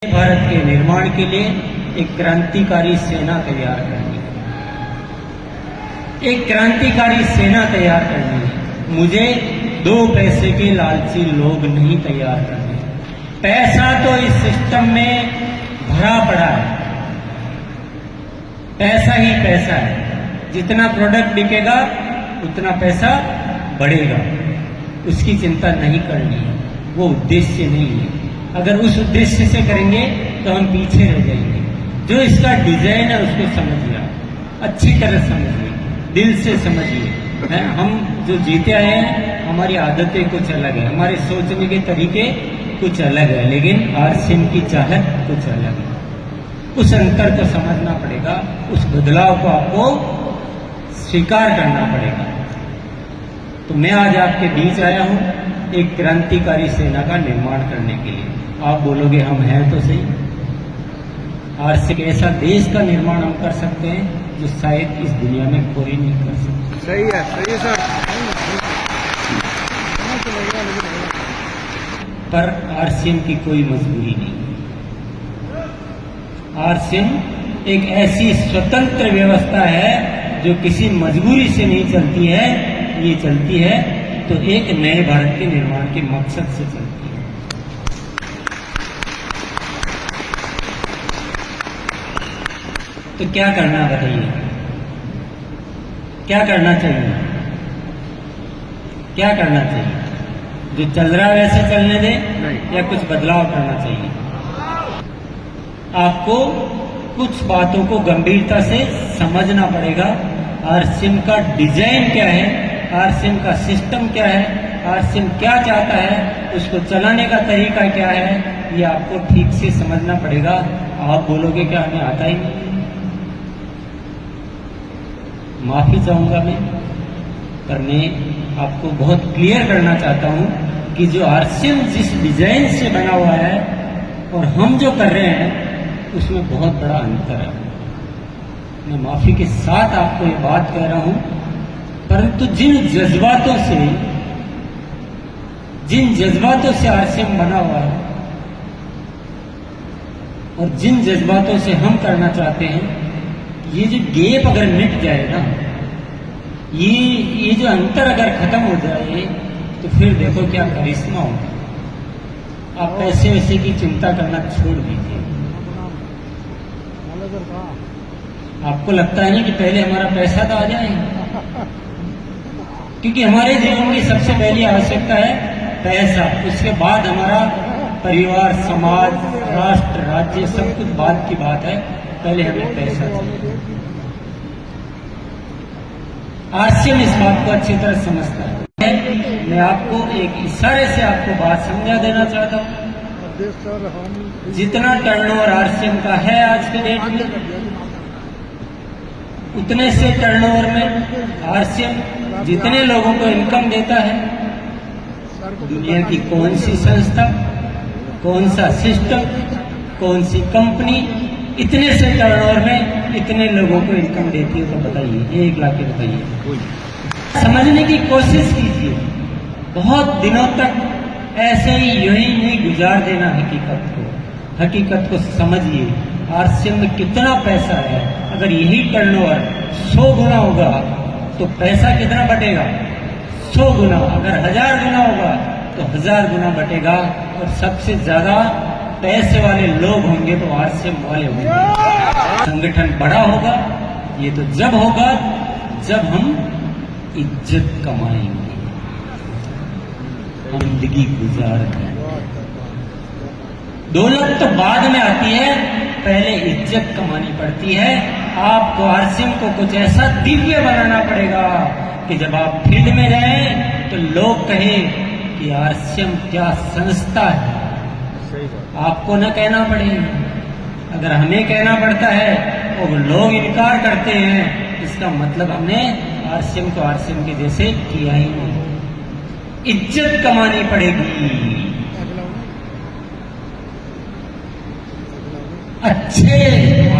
भारत के निर्माण के लिए एक क्रांतिकारी सेना तैयार करनी है, एक क्रांतिकारी सेना तैयार करनी है। मुझे 2 पैसे के लालची लोग नहीं तैयार करने। पैसा तो इस सिस्टम में भरा पड़ा है, पैसा ही पैसा है। जितना प्रोडक्ट बिकेगा उतना पैसा बढ़ेगा, उसकी चिंता नहीं करनी है, वो उद्देश्य नहीं है। अगर उस उद्देश्य से करेंगे तो हम पीछे रह जाएंगे। जो इसका डिजाइन है उसको समझिए, अच्छी तरह समझिए, दिल से समझिए। हम जो जीते आए हैं, हमारी आदतें कुछ अलग है, हमारे सोचने के तरीके कुछ अलग है, लेकिन आरसीएम की चाहत कुछ अलग है। उस अंतर को समझना पड़ेगा, उस बदलाव को आपको स्वीकार करना पड़ेगा। तो मैं आज आपके बीच आया हूं एक क्रांतिकारी सेना का निर्माण करने के लिए। आप बोलोगे हम हैं तो सही। आरसीएम एक ऐसा देश का निर्माण हम कर सकते हैं जो शायद इस दुनिया में कोई नहीं कर सकता। सही है सर। पर आरसीएम की कोई मजबूरी नहीं। आरसीएम एक ऐसी स्वतंत्र व्यवस्था है जो किसी मजबूरी से नहीं चलती है, ये चलती है तो एक नए भारत के निर्माण के मकसद से चलती है। तो क्या करना बताइए, क्या करना चाहिए? क्या करना चाहिए? जो चल रहा है वैसे चलने दें या कुछ बदलाव करना चाहिए? आपको कुछ बातों को गंभीरता से समझना पड़ेगा। आरसीएम का डिजाइन क्या है, आरसीएम का सिस्टम क्या है, आरसीएम क्या चाहता है, उसको चलाने का तरीका क्या है, ये आपको ठीक से समझना पड़ेगा। आप बोलोगे क्या हमें आता ही नहीं? माफी चाहूंगा मैं, पर मैं आपको बहुत क्लियर करना चाहता हूं कि जो आरसीएम जिस डिजाइन से बना हुआ है और हम जो कर रहे हैं उसमें बहुत बड़ा अंतर है। मैं माफी के साथ आपको ये बात कह रहा हूं, परंतु जिन जज्बातों से आरसीएम बना हुआ है और जिन जज्बातों से हम करना चाहते हैं, ये जो गैप अगर मिट जाए ना, ये जो अंतर अगर खत्म हो जाए तो फिर देखो क्या करिश्मा होगा। आप पैसे वैसे की चिंता करना छोड़ दीजिए। आपको लगता है ना कि पहले हमारा पैसा तो आ जाए, क्योंकि हमारे जीवन की सबसे पहली आवश्यकता है पैसा, उसके बाद हमारा परिवार, समाज, राष्ट्र, राज्य सब कुछ बाद की बात है, पहले हमें पैसा चाहिए। आरसीएम इस बात को अच्छी तरह समझता है। मैं आपको एक इशारे से आपको बात समझा देना चाहता हूँ। जितना टर्नओवर आरसीएम का है आज के डेट में, उतने से टर्नओवर में आरसीएम जितने लोगों को इनकम देता है, दुनिया की कौन सी संस्था, कौन सा सिस्टम, कौन सी कंपनी इतने से टर्नओवर में इतने लोगों को इनकम देती है? तो बताइए, 1 लाख के बताइए। समझने की कोशिश कीजिए। बहुत दिनों तक ऐसे ही यूं ही नहीं गुजार देना हकीकत को समझिए। आरसीएम में कितना पैसा है, अगर यही टर्नओवर 100 गुना होगा तो पैसा कितना बटेगा? 100 गुना। अगर 1000 गुना होगा तो 1000 गुना बटेगा। और सबसे ज्यादा पैसे वाले लोग होंगे तो आरसीएम वाले होंगे। संगठन बड़ा होगा, ये तो जब होगा जब हम इज्जत कमाएंगे, हम जिंदगी गुजारेंगे। दौलत तो बाद में आती है, पहले इज्जत कमानी पड़ती है। आपको आरसीएम को कुछ ऐसा दिव्य बनाना पड़ेगा कि जब आप फील्ड में जाएं तो लोग कहें कि आरसीएम क्या संस्था है। आपको न कहना पड़ेगा। अगर हमें कहना पड़ता है और लोग इनकार करते हैं, इसका मतलब हमने आरसीएम को आरसीएम के जैसे किया ही नहीं। इज्जत कमानी पड़ेगी, अच्छे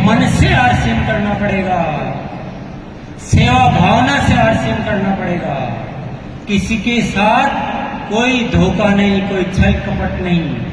मन से आरसीएम करना पड़ेगा, सेवा भावना से आरसीएम करना पड़ेगा। किसी के साथ कोई धोखा नहीं, कोई छल कपट नहीं।